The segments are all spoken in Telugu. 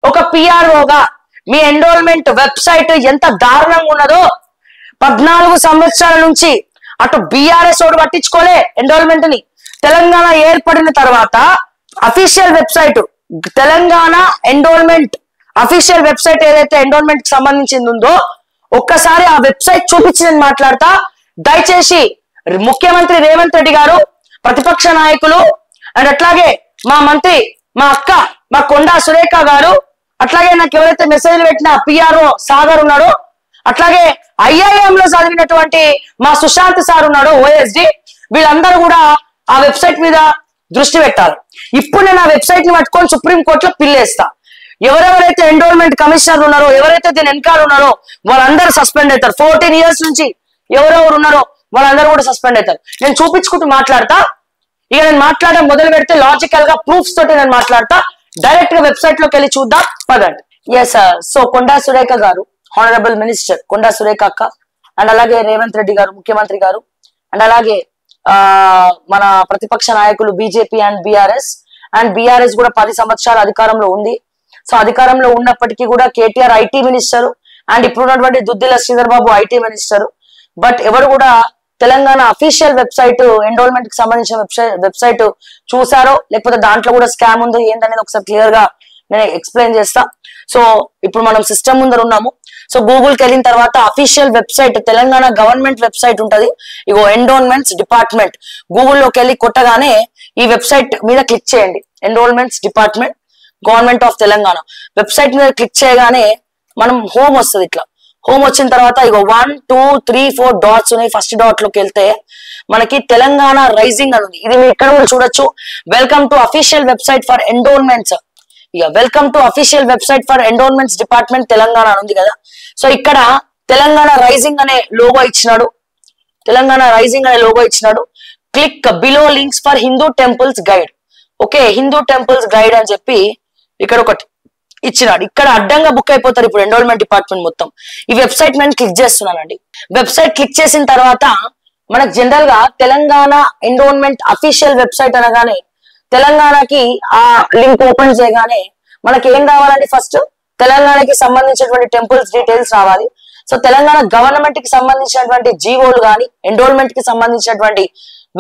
ఒక పిఆర్ఓగా మీ ఎన్రోల్మెంట్ వెబ్సైట్ ఎంత దారుణంగా ఉన్నదో 14 సంవత్సరాల నుంచి అటు బీఆర్ఎస్ ఓడు పట్టించుకోలే ఎన్రోల్మెంట్ ని. తెలంగాణ ఏర్పడిన తర్వాత official website Telangana enrolment official website ఏదైతే ఎన్రోల్మెంట్ కి సంబంధించింది ఉందో ఒక్కసారి ఆ వెబ్సైట్ చూపించి నేను మాట్లాడతా. దయచేసి ముఖ్యమంత్రి రేవంత్ రెడ్డి గారు, ప్రతిపక్ష నాయకులు అండ్ అట్లాగే మా మంత్రి, మా అక్క, మా కొండా సురేఖ గారు, అట్లాగే నాకు ఎవరైతే మెసేజ్లు పెట్టిన పిఆర్ఓ సాగర్ ఉన్నాడో, అట్లాగే ఐఐఎం లో చదివినటువంటి మా సుశాంత్ సార్ ఉన్నాడు ఓఎస్డి, వీళ్ళందరూ కూడా ఆ వెబ్సైట్ మీద దృష్టి పెట్టాలి. ఇప్పుడు నేను ఆ వెబ్సైట్ ని పట్టుకొని సుప్రీంకోర్టులో పిల్లేస్తా. ఎవరెవరైతే ఎన్రోల్మెంట్ కమిషనర్ ఉన్నారో, ఎవరైతే దీని వెనకాల ఉన్నారో వాళ్ళందరూ సస్పెండ్ అవుతారు. 14 years నుంచి ఎవరెవరు ఉన్నారో వాళ్ళందరూ కూడా సస్పెండ్ అవుతారు. నేను చూపించుకుంటూ మాట్లాడతా. ఇక నేను మాట్లాడడం మొదలు పెడితే లాజికల్ గా ప్రూఫ్స్ తోటి నేను మాట్లాడతా. డైరెక్ట్ గా వెబ్సైట్ లోకి వెళ్ళి చూద్దాం పదండి. Yes sir. So Konda Surekha గారు, హానరబుల్ మినిస్టర్ కొండా సురేఖ అక్క, అండ్ అలాగే రేవంత్ రెడ్డి గారు ముఖ్యమంత్రి గారు, అండ్ అలాగే మన ప్రతిపక్ష నాయకులు బీజేపీ అండ్ బీఆర్ఎస్ కూడా 10 సంవత్సరాల అధికారంలో ఉంది. సో అధికారంలో ఉన్నప్పటికీ కూడా కేటీఆర్ ఐటీ మినిస్టర్ అండ్ ఇప్పుడున్నటువంటి Duddilla Sridhar Babu IT minister. But ఎవరు కూడా తెలంగాణ అఫీషియల్ వెబ్సైట్ ఎన్రోల్మెంట్ కి సంబంధించిన వెబ్సైట్ చూసారో లేకపోతే దాంట్లో కూడా స్కామ్ ఉందో ఏందనేది ఒకసారి క్లియర్ గా నేను ఎక్స్ప్లెయిన్ చేస్తా. సో ఇప్పుడు మనం సిస్టమ్ ముందర ఉన్నాము. సో గూగుల్కి వెళ్ళిన తర్వాత official website Telangana government website ఉంటది. ఇగో ఎన్రోల్మెంట్స్ డిపార్ట్మెంట్ గూగుల్లోకి వెళ్ళి కొట్టగానే ఈ వెబ్సైట్ మీద క్లిక్ చేయండి. Enrolments department government of Telangana website మీద క్లిక్ చేయగానే మనం హోమ్ వస్తుంది. ఇట్లా హోమ్ వచ్చిన తర్వాత ఇగో 1 2 3 4 డాట్స్ ఉన్నాయి. ఫస్ట్ డాట్ లోకి వెళ్తే మనకి తెలంగాణ రైజింగ్ అని ఉంది. ఇది మీరు ఇక్కడ కూడా చూడొచ్చు. Welcome to official website for enrollments. ఇక welcome to official website for enrollments department Telangana అని ఉంది కదా. సో ఇక్కడ తెలంగాణ రైజింగ్ అనే లోగో ఇచ్చినాడు. Click below links for Hindu temples guide. Okay, Hindu temples guide అని చెప్పి ఇక్కడ ఒకటి ఇచ్చినాడు. ఇక్కడ అడ్డంగా బుక్ అయిపోతారు ఇప్పుడు ఎన్రోల్మెంట్ డిపార్ట్మెంట్ మొత్తం. ఈ వెబ్సైట్ నేను క్లిక్ చేస్తున్నానండి. వెబ్సైట్ క్లిక్ చేసిన తర్వాత మనకు జనరల్ గా తెలంగాణ ఎన్రోల్మెంట్ అఫీషియల్ వెబ్సైట్ అనగానే తెలంగాణకి ఆ లింక్ ఓపెన్ చేయగానే మనకి ఏం రావాలండి? ఫస్ట్ తెలంగాణకి సంబంధించినటువంటి టెంపుల్స్ డీటెయిల్స్ రావాలి. సో తెలంగాణ గవర్నమెంట్ కి సంబంధించినటువంటి జీవోలు కానీ ఎన్రోల్మెంట్ కి సంబంధించినటువంటి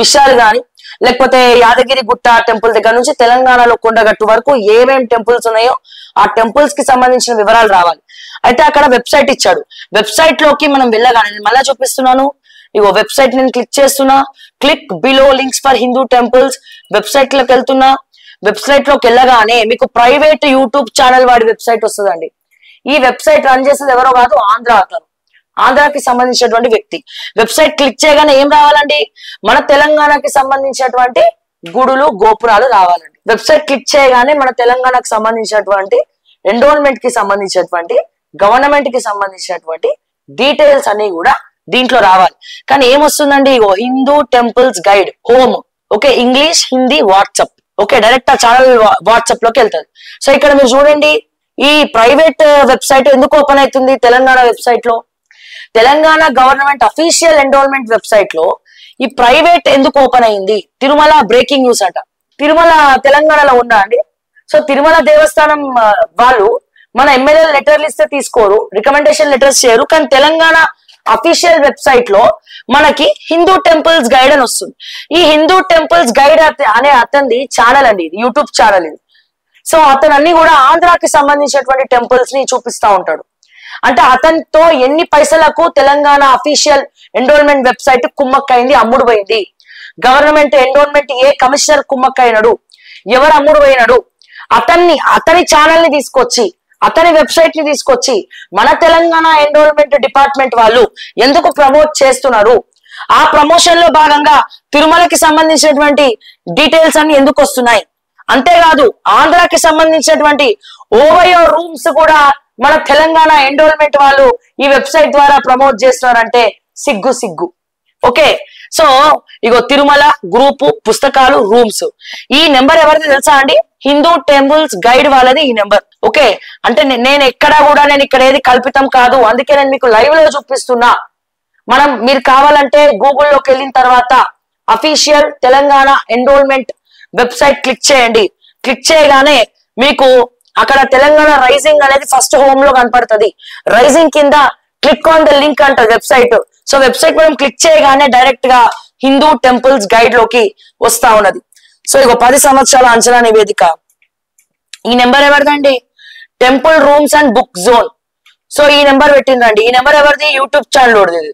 విషయాలు కానీ లేకపోతే యాదగిరి గుట్ట టెంపుల్ దగ్గర నుంచి తెలంగాణలో కొండగట్టు వరకు ఏమేం టెంపుల్స్ ఉన్నాయో ఆ టెంపుల్స్ కి సంబంధించిన వివరాలు రావాలి. అయితే అక్కడ వెబ్సైట్ ఇచ్చాడు. వెబ్సైట్ లోకి మనం వెళ్ళగానే నేను మళ్ళా చూపిస్తున్నాను. ఇగో వెబ్సైట్ నేను క్లిక్ చేస్తున్నా. Click below links for Hindu temples website లోకి వెళ్తున్నా. వెబ్సైట్ లోకి వెళ్ళగానే మీకు ప్రైవేట్ యూట్యూబ్ ఛానల్ వాడి వెబ్సైట్ వస్తుందండి. ఈ వెబ్సైట్ రన్ చేసేది ఎవరో కాదు, ఆంధ్రాకి సంబంధించినటువంటి వ్యక్తి. వెబ్సైట్ క్లిక్ చేయగానే ఏం రావాలండి? మన తెలంగాణకి సంబంధించినటువంటి గుడులు గోపురాలు రావాలండి. వెబ్సైట్ క్లిక్ చేయగానే మన తెలంగాణకు సంబంధించినటువంటి ఎన్రోల్మెంట్ కి సంబంధించినటువంటి గవర్నమెంట్ కి సంబంధించినటువంటి డీటెయిల్స్ అన్ని కూడా దీంట్లో రావాలి. కానీ ఏమొస్తుందండి? Hindu temples guide home. Okay, English, Hindi, WhatsApp. Okay, direct ఆ ఛానల్ వాట్సాప్ లోకి వెళ్తుంది. సో ఇక్కడ మీరు చూడండి, ఈ ప్రైవేట్ వెబ్సైట్ ఎందుకు ఓపెన్ అవుతుంది తెలంగాణ వెబ్సైట్ లో? Telangana government official enrolment website లో ఈ ప్రైవేట్ ఎందుకు ఓపెన్ అయింది? తిరుమల బ్రేకింగ్ న్యూస్ అట. తిరుమల తెలంగాణలో ఉందా అండి? సో తిరుమల దేవస్థానం వాళ్ళు మన ఎమ్మెల్యే లెటర్లు ఇస్తే తీసుకోరు, రికమెండేషన్ లెటర్స్ చేయరు. కానీ తెలంగాణ అఫీషియల్ వెబ్సైట్ లో మనకి హిందూ టెంపుల్స్ గైడ్ అని వస్తుంది. ఈ హిందూ టెంపుల్స్ గైడ్ అనే అతనిది ఛానల్ అండి, ఇది యూట్యూబ్ ఛానల్ ఇది. సో అతను అన్ని కూడా ఆంధ్రాకి సంబంధించినటువంటి టెంపుల్స్ ని చూపిస్తా ఉంటాడు. అంటే అతనితో ఎన్ని పైసలకు తెలంగాణ అఫీషియల్ ఎన్రోల్మెంట్ వెబ్సైట్ కుమ్మక్కైంది, అమ్ముడు పోయింది. గవర్నమెంట్ ఎన్రోల్మెంట్ ఏ కమిషనర్ కుమ్మక్కైనాడు, ఎవరు అమ్ముడు పోయినాడు, అతని ఛానల్ ని తీసుకొచ్చి అతని వెబ్సైట్ ని తీసుకొచ్చి మన తెలంగాణ ఎన్రోల్మెంట్ డిపార్ట్మెంట్ వాళ్ళు ఎందుకు ప్రమోట్ చేస్తున్నారు, ఆ ప్రమోషన్ లో భాగంగా తిరుమలకి సంబంధించినటువంటి డీటెయిల్స్ అన్ని ఎందుకు వస్తున్నాయి. అంతేకాదు ఆంధ్రాకి సంబంధించినటువంటి ఓవయో రూమ్స్ కూడా మన తెలంగాణ ఎన్రోల్మెంట్ వాళ్ళు ఈ వెబ్సైట్ ద్వారా ప్రమోట్ చేస్తున్నారంటే సిగ్గు. ఓకే, సో ఇగో తిరుమల గ్రూపు పుస్తకాలు రూమ్స్. ఈ నెంబర్ ఎవరిది తెలుసా అండి? హిందూ టెంపుల్స్ గైడ్ వాళ్ళది ఈ నెంబర్. ఓకే, అంటే నేను ఎక్కడా కూడా నేను ఇక్కడ ఏది కల్పితం కాదు, అందుకే నేను మీకు లైవ్ లో చూపిస్తున్నా. మీరు కావాలంటే గూగుల్లోకి వెళ్ళిన తర్వాత official Telangana enrolment website click చేయండి. క్లిక్ చేయగానే మీకు అక్కడ తెలంగాణ రైజింగ్ అనేది ఫస్ట్ హోమ్ లో కనపడుతుంది. రైజింగ్ కింద క్లిక్ ఆన్ ద లింక్ అంటారు వెబ్సైట్. సో వెబ్సైట్ మనం క్లిక్ చేయగానే డైరెక్ట్ గా హిందూ టెంపుల్స్ గైడ్ లోకి వస్తా ఉన్నది. సో ఇగో 10 సంవత్సరాల అంచనా నివేదిక. ఈ నెంబర్ ఎవరిదండి? Temple rooms and book zone. So ఈ నెంబర్ పెట్టిందండి. ఈ నెంబర్ ఎవరిది? YouTube channel.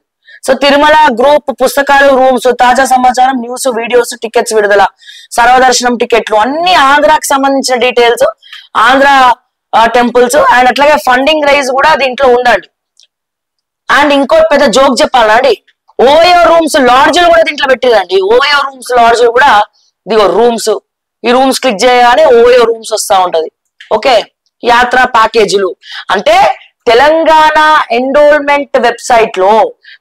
So Tirumala group పుస్తకాలు, రూమ్స్, తాజా సమాచారం, న్యూస్, వీడియోస్, టికెట్స్ విడుదల, సర్వదర్శనం టికెట్లు, అన్ని ఆంధ్రాకి సంబంధించిన డీటెయిల్స్, ఆంధ్ర టెంపుల్స్ అండ్ అట్లాగే ఫండింగ్ రైజ్ కూడా దీంట్లో ఉందండి. అండ్ ఇంకో పెద్ద జోక్ చెప్పాలా అండి, ఓయో రూమ్స్ లాడ్జ్లు కూడా దీంట్లో పెట్టిరండి. ఓయో రూమ్స్ లాడ్జ్లు కూడా ఇదిగో రూమ్స్. ఈ రూమ్స్ క్లిక్ చేయగానే ఓయో రూమ్స్ వస్తా ఉంటది. ఓకే, యాత్ర ప్యాకేజీలు అంటే తెలంగాణ ఎండోల్మెంట్ వెబ్సైట్ లో,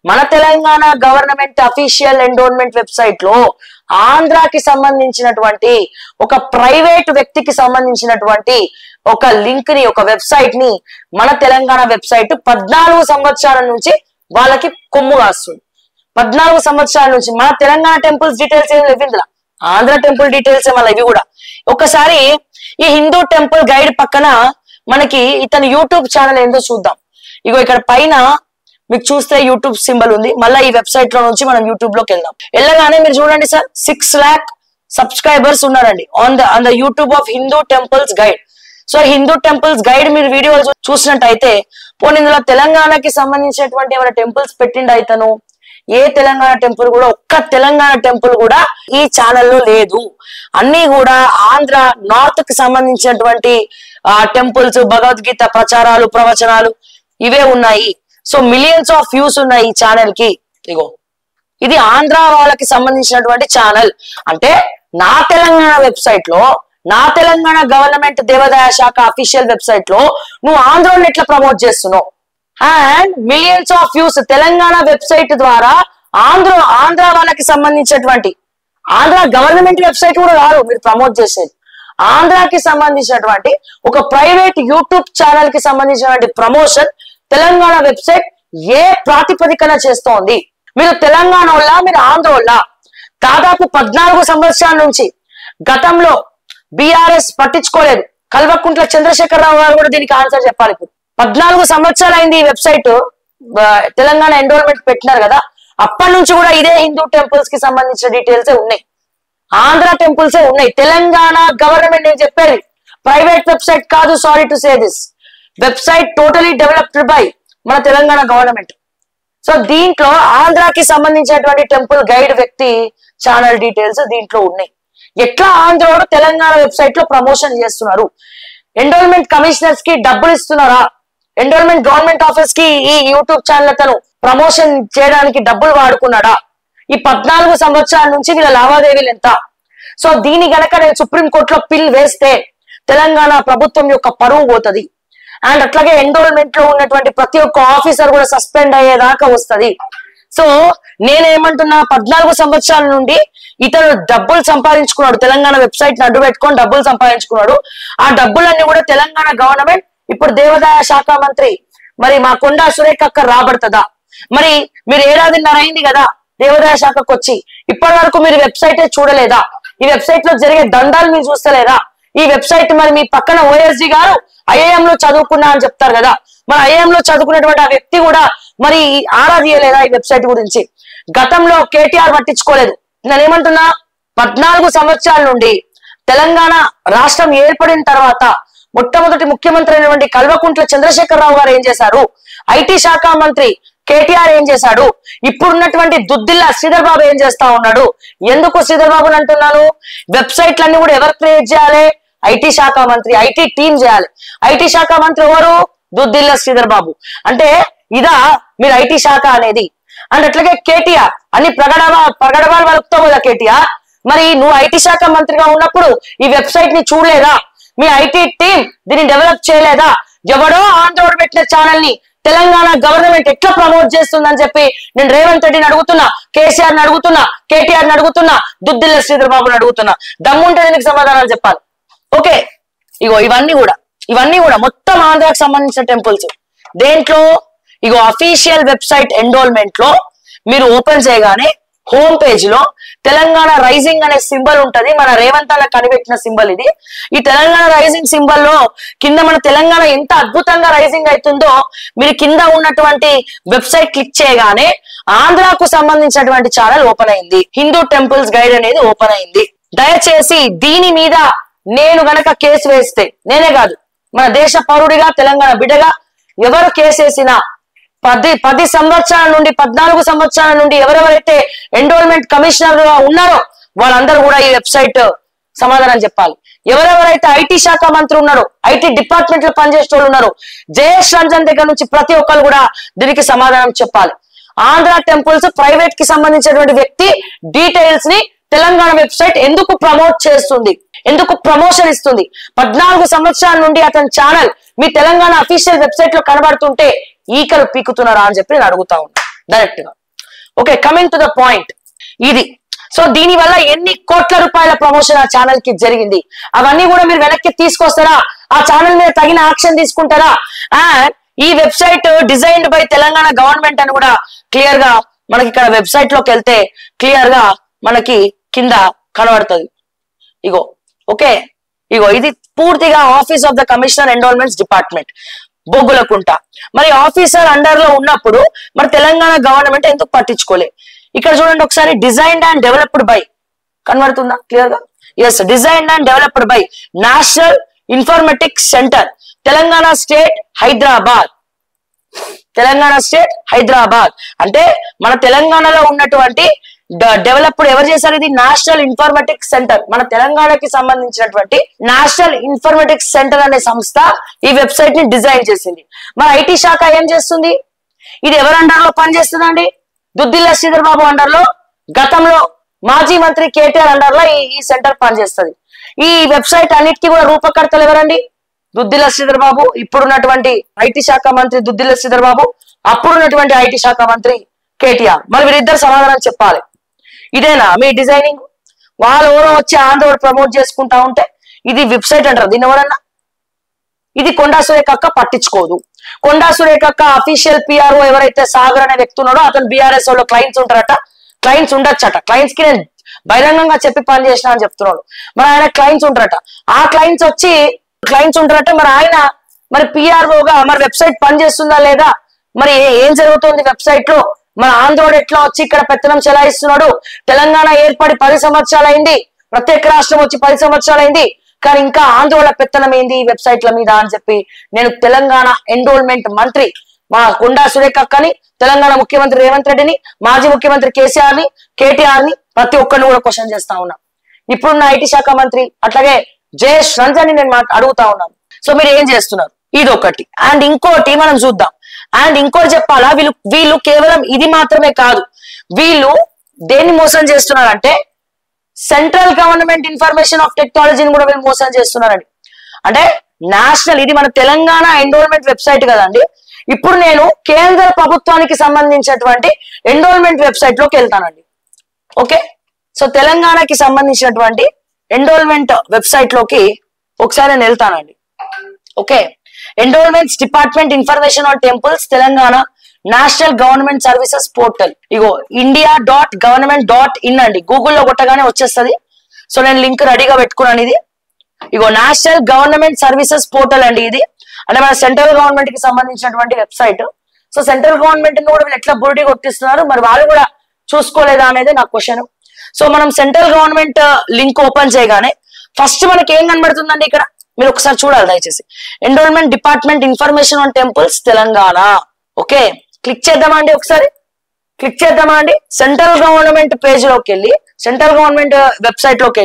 మన తెలంగాణ గవర్నమెంట్ అఫీషియల్ ఎండోల్మెంట్ వెబ్సైట్ లో ఆంధ్రాకి సంబంధించినటువంటి ఒక ప్రైవేట్ వ్యక్తికి సంబంధించినటువంటి ఒక లింక్ ని, ఒక వెబ్సైట్ ని మన తెలంగాణ వెబ్సైట్ 14 సంవత్సరాల నుంచి వాళ్ళకి కొమ్ము కాస్తుంది. 14 సంవత్సరాల నుంచి మన తెలంగాణ టెంపుల్స్ డీటెయిల్స్ ఏం లేవు ఇందులో, ఆంధ్ర టెంపుల్ డీటెయిల్స్ మళ్ళీ ఇవి కూడా. ఒకసారి ఈ హిందూ టెంపుల్ గైడ్ పక్కన మనకి ఇతని యూట్యూబ్ ఛానల్ ఏందో చూద్దాం. ఇగో ఇక్కడ పైన మీకు చూస్తే యూట్యూబ్ సింబల్ ఉంది. మళ్ళీ ఈ వెబ్సైట్ లో నుంచి మనం యూట్యూబ్ లోకి వెళ్దాం. వెళ్ళగానే మీరు చూడండి సార్, 6 lakh సబ్స్క్రైబర్స్ ఉన్నారండి on the YouTube of Hindu temples guide. So Hindu temples guide మీరు వీడియోలు చూసినట్టయితే, పోనీ ఇందులో తెలంగాణకి సంబంధించినటువంటి ఏమైనా టెంపుల్స్ పెట్టిండు అయితను? ఏ తెలంగాణ టెంపుల్ కూడా, ఒక్క తెలంగాణ టెంపుల్ కూడా ఈ ఛానల్లో లేదు. అన్ని కూడా ఆంధ్ర నార్త్ కి సంబంధించినటువంటి టెంపుల్స్, భగవద్గీత ప్రచారాలు, ప్రవచనాలు ఇవే ఉన్నాయి. సో మిలియన్స్ ఆఫ్ వ్యూస్ ఉన్నాయి ఈ ఛానల్ కి. ఇగో ఇది ఆంధ్ర వాళ్ళకి సంబంధించినటువంటి ఛానల్. అంటే నా తెలంగాణ వెబ్సైట్ లో, నా తెలంగాణ గవర్నమెంట్ దేవాదాయ శాఖ అఫీషియల్ వెబ్సైట్ లో నువ్వు ఆంధ్రాని ఎట్లా ప్రమోట్ చేస్తున్నావు? And millions of views Telangana website ద్వారా ఆంధ్ర వాళ్ళకి సంబంధించినటువంటి, ఆంధ్ర గవర్నమెంట్ వెబ్సైట్ కూడా కాదు మీరు ప్రమోట్ చేసేది, ఆంధ్రాకి సంబంధించినటువంటి ఒక ప్రైవేట్ యూట్యూబ్ ఛానల్ కి సంబంధించినటువంటి ప్రమోషన్ తెలంగాణ వెబ్సైట్ ఏ ప్రాతిపదికన చేస్తోంది? మీరు తెలంగాణ వల్ల, మీరు ఆంధ్ర వల్ల దాదాపు 14 సంవత్సరాల నుంచి గతంలో బీఆర్ఎస్ పట్టించుకోలేదు. కల్వకుంట్ల చంద్రశేఖరరావు గారు కూడా దీనికి ఆన్సర్ చెప్పాలి. ఇప్పుడు 14 సంవత్సరాలు అయింది ఈ వెబ్సైట్ తెలంగాణ ఎండోల్మెంట్ పెట్టినారు కదా, అప్పటి నుంచి కూడా ఇదే హిందూ టెంపుల్స్ కి సంబంధించిన డీటెయిల్సే ఉన్నాయి, ఆంధ్ర టెంపుల్సే ఉన్నాయి. తెలంగాణ గవర్నమెంట్ నేను చెప్పేది ప్రైవేట్ వెబ్సైట్ కాదు. Sorry to say this, website totally developed by మన తెలంగాణ గవర్నమెంట్. సో దీంట్లో ఆంధ్రాకి సంబంధించినటువంటి టెంపుల్ గైడ్ వ్యక్తి ఛానల్ డీటెయిల్స్ దీంట్లో ఉన్నాయి. ఎట్లా ఆంధ్రలో తెలంగాణ వెబ్సైట్ లో ప్రమోషన్ చేస్తున్నారు? ఎండోల్మెంట్ కమిషనర్స్ కి డబ్బులు ఇస్తున్నారా? ఎండోల్మెంట్ గవర్నమెంట్ ఆఫీస్ కి ఈ యూట్యూబ్ ఛానల్ తను ప్రమోషన్ చేయడానికి డబ్బులు వాడుకున్నాడా? ఈ 14 సంవత్సరాల నుంచి వీళ్ళ లావాదేవీలు ఎంత? సో దీని గనక నేను సుప్రీంకోర్టులో పిల్ వేస్తే తెలంగాణ ప్రభుత్వం యొక్క పరువు పోతుంది. అండ్ అట్లాగే ఎండోల్మెంట్ లో ఉన్నటువంటి ప్రతి ఒక్క ఆఫీసర్ కూడా సస్పెండ్ అయ్యేదాకా వస్తుంది. సో నేనేమంటున్నా, 14 సంవత్సరాల నుండి ఇతను డబ్బులు సంపాదించుకున్నాడు, తెలంగాణ వెబ్సైట్ ని అడ్డు పెట్టుకొని డబ్బులు సంపాదించుకున్నాడు. ఆ డబ్బులన్నీ కూడా తెలంగాణ గవర్నమెంట్ ఇప్పుడు దేవాదాయ శాఖ మంత్రి మరి మా కొండా సురేఖ అక్క రాబడుతుందా? మరి మీరు 1.5 ఏళ్ళు అయింది కదా దేవాదాయ శాఖకు వచ్చి, ఇప్పటి వరకు మీరు వెబ్సైట్ చూడలేదా? ఈ వెబ్సైట్ లో జరిగే దందాలు మీరు చూస్తలేదా? ఈ వెబ్సైట్ మరి మీ పక్కన ఓఎస్జీ గారు ఐఐఎం లో చదువుకున్నా అని చెప్తారు కదా, మరి ఐఐఎం లో చదువుకున్నటువంటి ఆ వ్యక్తి కూడా మరి ఆరా తీయలేదా ఈ వెబ్సైట్ గురించి? గతంలో కేటీఆర్ పట్టించుకోలేదు. నేనేమంటున్నా, 14 సంవత్సరాల నుండి తెలంగాణ రాష్ట్రం ఏర్పడిన తర్వాత మొట్టమొదటి ముఖ్యమంత్రి అయినటువంటి కల్వకుంట్ల చంద్రశేఖరరావు గారు ఏం చేశారు? ఐటీ శాఖ మంత్రి కేటీఆర్ ఏం చేశాడు? ఇప్పుడున్నటువంటి దుద్దిల్లా శ్రీధర్ బాబు ఏం చేస్తా ఉన్నాడు? ఎందుకు శ్రీధర్ బాబుని అంటున్నాను? వెబ్సైట్లన్నీ కూడా ఎవరు క్రియేట్ చేయాలి? ఐటీ శాఖ మంత్రి, ఐటీ టీం చేయాలి. ఐటీ శాఖ మంత్రి ఎవరు? దుద్దిల్లా శ్రీధర్ బాబు. అంటే ఇదా మీరు ఐటీ శాఖ అనేది? అండ్ అట్లాగే కేటీఆర్ అన్ని ప్రగడవాళ్ళు వలుపుతో కదా కేటీఆర్. మరి నువ్వు ఐటీ శాఖ మంత్రిగా ఉన్నప్పుడు ఈ వెబ్సైట్ ని చూడలేదా? మీ ఐటీ టీం దీన్ని డెవలప్ చేయలేదా? ఎవడో ఆంధ్రోడు పెట్టిన ఛానల్ ని తెలంగాణ గవర్నమెంట్ ఎట్లా ప్రమోట్ చేస్తుందని చెప్పి నేను రేవంత్ రెడ్డిని అడుగుతున్నా, కేసీఆర్ ని అడుగుతున్నా, కేటీఆర్ ని అడుగుతున్నా, దుద్దిల్ల శ్రీధర్ బాబుని అడుగుతున్నా. దమ్ముంటే దీనికి సమాధానాలు చెప్పాలి. ఓకే, ఇగో ఇవన్నీ కూడా మొత్తం ఆంధ్రాకి సంబంధించిన టెంపుల్స్. దేంట్లో? ఇగో అఫీషియల్ వెబ్సైట్ ఎండోల్మెంట్ లో మీరు ఓపెన్ చేయగానే హోమ్ పేజ్ లో తెలంగాణ రైజింగ్ అనే సింబల్ ఉంటది. మన రేవంత్ అన్న కనిపెట్టిన సింబల్ ఇది. ఈ తెలంగాణ రైజింగ్ సింబల్ లో కింద మన తెలంగాణ ఎంత అద్భుతంగా రైజింగ్ అవుతుందో మీరు కింద ఉన్నటువంటి వెబ్సైట్ క్లిక్ చేయగానే ఆంధ్రాకు సంబంధించినటువంటి ఛానల్ ఓపెన్ అయింది. హిందూ టెంపుల్స్ గైడ్ అనేది ఓపెన్ అయింది. దయచేసి దీని మీద నేను గనక కేసు వేస్తే, నేనే కాదు మన దేశ పౌరుడిగా తెలంగాణ బిడ్డగా ఎవరు కేసు వేసినా 10 సంవత్సరాల నుండి 14 సంవత్సరాల నుండి ఎవరెవరైతే ఎన్రోల్మెంట్ కమిషనర్ గా ఉన్నారో వాళ్ళందరూ కూడా ఈ వెబ్సైట్ సమాధానం చెప్పాలి. ఎవరెవరైతే ఐటీ శాఖ మంత్రి ఉన్నారో, ఐటీ డిపార్ట్మెంట్ లో పనిచేసే వాళ్ళు ఉన్నారో, జయేష్ రంజన్ దగ్గర నుంచి ప్రతి ఒక్కరు కూడా దీనికి సమాధానం చెప్పాలి. ఆంధ్ర టెంపుల్స్ ప్రైవేట్ కి సంబంధించినటువంటి వ్యక్తి డీటెయిల్స్ ని తెలంగాణ వెబ్సైట్ ఎందుకు ప్రమోట్ చేస్తుంది, ఎందుకు ప్రమోషన్ ఇస్తుంది? 14 సంవత్సరాల నుండి అతని ఛానల్ మీ తెలంగాణ అఫీషియల్ వెబ్సైట్ లో కనబడుతుంటే ఈకలు పీకుతున్నారా అని చెప్పి నేను అడుగుతా ఉన్నా డైరెక్ట్ గా. Okay, coming to the point ఇది. సో దీని వల్ల ఎన్ని కోట్ల రూపాయల ప్రమోషన్ ఆ ఛానల్ కి జరిగింది, అవన్నీ కూడా మీరు వెనక్కి తీసుకొస్తారా? ఆ ఛానల్ మీద తగిన యాక్షన్ తీసుకుంటారా? అండ్ ఈ website designed by Telangana government అని కూడా క్లియర్ గా మనకి ఇక్కడ వెబ్సైట్ లోకి వెళ్తే క్లియర్ గా మనకి కింద కనబడుతుంది. ఇగో ఓకే, ఇగో ఇది పూర్తిగా office of the commissioner enrolments department Boggulakunta. మరి ఆఫీసర్ అండర్ లో ఉన్నప్పుడు మరి తెలంగాణ గవర్నమెంట్ ఎందుకు పట్టించుకోలే? ఇక్కడ చూడండి ఒకసారి, డిజైన్డ్ అండ్ డెవలప్డ్ బై కనబడుతుందా క్లియర్ గా? Yes, designed and developed by national informatics centre Telangana state Hyderabad. Telangana state Hyderabad అంటే మన తెలంగాణలో ఉన్నటువంటి డెవలప్డ్ ఎవరు చేశారు? ఇది నేషనల్ ఇన్ఫర్మేటిక్స్ సెంటర్, మన తెలంగాణకి సంబంధించినటువంటి నేషనల్ ఇన్ఫర్మేటిక్స్ సెంటర్ అనే సంస్థ ఈ వెబ్సైట్ ని డిజైన్ చేసింది. మన ఐటీ శాఖ ఏం చేస్తుంది? ఇది ఎవరి అండర్ లో పనిచేస్తుందండి? దుద్దిల్ల శ్రీధర్ బాబు అండర్ లో, గతంలో మాజీ మంత్రి కేటీఆర్ అండర్ లో ఈ సెంటర్ పనిచేస్తుంది. ఈ వెబ్సైట్ అన్నిటికీ కూడా రూపకర్తలు ఎవరండి? దుద్దిల్ల శ్రీధర్ బాబు, ఇప్పుడున్నటువంటి ఐటీ శాఖ మంత్రి దుద్దిల్ల శ్రీధర్ బాబు, అప్పుడున్నటువంటి ఐటీ శాఖ మంత్రి కేటీఆర్. మరి వీరిద్దరు సమాధానం చెప్పాలి. ఇదేనా మీ డిజైనింగ్? వాళ్ళు ఎవరో వచ్చి ఆంధ్ర ప్రమోట్ చేసుకుంటా ఉంటే ఇది వెబ్సైట్ అంటారు దీన్ని ఎవరన్నా? ఇది కొండా సురేఖక్క పట్టించుకోదు. కొండా సురేఖక్క అఫీషియల్ పిఆర్ఓ ఎవరైతే సాగర్ అనే వ్యక్తి ఉన్నాడో అతను బీఆర్ఎస్ లో క్లయింట్స్ ఉంటారట, క్లయింట్స్ ఉండొచ్చట. క్లయింట్స్ కి నేను బహిరంగంగా చెప్పి పని చేసిన అని చెప్తున్నాడు. మరి ఆయన క్లయింట్స్ ఉంటారట, ఆ క్లయింట్స్ వచ్చి క్లయింట్స్ ఉంటారట. మరి ఆయన మరి పిఆర్ఓగా మరి వెబ్సైట్ పనిచేస్తుందా లేదా? మరి ఏం జరుగుతుంది వెబ్సైట్ లో? మన ఆంధ్రోడు ఎట్లా వచ్చి ఇక్కడ పెత్తనం చెలాయిస్తున్నాడు? తెలంగాణ ఏర్పడి 10 సంవత్సరాలు అయింది, ప్రత్యేక రాష్ట్రం వచ్చి 10 సంవత్సరాలు అయింది, కానీ ఇంకా ఆంధ్రోళ పెత్తనం ఏంది ఈ వెబ్సైట్ల మీద అని చెప్పి నేను తెలంగాణ ఎన్రోల్మెంట్ మంత్రి మా కొండా సురేఖక్కని, తెలంగాణ ముఖ్యమంత్రి రేవంత్ రెడ్డిని, మాజీ ముఖ్యమంత్రి కేసీఆర్ ని, కేటీఆర్ ని ప్రతి ఒక్కరిని కూడా క్వశ్చన్ చేస్తా ఉన్నా. ఇప్పుడున్న ఐటీ శాఖ మంత్రి అట్లాగే జయేష్ రంజన్ ని నేను అడుగుతా ఉన్నాను. సో మీరు ఏం చేస్తున్నారు? ఇది ఒకటి. అండ్ ఇంకోటి మనం చూద్దాం. అండ్ ఇంకోటి చెప్పాలా, వీళ్ళు కేవలం ఇది మాత్రమే కాదు, వీళ్ళు దేన్ని మోసం చేస్తున్నారంటే సెంట్రల్ గవర్నమెంట్ ఇన్ఫర్మేషన్ ఆఫ్ టెక్నాలజీని కూడా వీళ్ళు మోసం చేస్తున్నారండి. అంటే నేషనల్, ఇది మన తెలంగాణ ఎన్రోల్మెంట్ వెబ్సైట్ కదండి. ఇప్పుడు నేను కేంద్ర ప్రభుత్వానికి సంబంధించినటువంటి ఎన్రోల్మెంట్ వెబ్సైట్ లోకి వెళ్తానండి. ఓకే, సో తెలంగాణకి సంబంధించినటువంటి ఎన్రోల్మెంట్ వెబ్సైట్ లోకి ఒకసారి నేను వెళ్తానండి. Okay, enrolments department information on temples Telangana national government services portal. Ego india.government.in అండి, గూగుల్లో కొట్టగానే వచ్చేస్తుంది. సో నేను లింక్ రెడీగా పెట్టుకున్నాను. ఇది ఇగో నేషనల్ గవర్నమెంట్ సర్వీసెస్ పోర్టల్ అండి. ఇది అంటే మన సెంట్రల్ గవర్నమెంట్ కి సంబంధించినటువంటి వెబ్సైట్. సో సెంట్రల్ గవర్నమెంట్ ని కూడా వీళ్ళు ఎట్లా బురిడి కొట్టిస్తున్నారు, మరి వాళ్ళు కూడా చూసుకోలేదా అనేది నా క్వశ్చన్. సో మనం సెంట్రల్ గవర్నమెంట్ లింక్ ఓపెన్ చేయగానే ఫస్ట్ మనకి ఏం కనబడుతుందండి? ఇక్కడ మీరు ఒకసారి చూడాలి దయచేసి, enrolment department information on temples Telangana. Okay, click చేద్దామా అండి? ఒకసారి క్లిక్ చేద్దామా అండి? సెంట్రల్ గవర్నమెంట్ పేజ్ లోకి వెళ్ళి, సెంట్రల్ గవర్నమెంట్ వెబ్సైట్ లోకి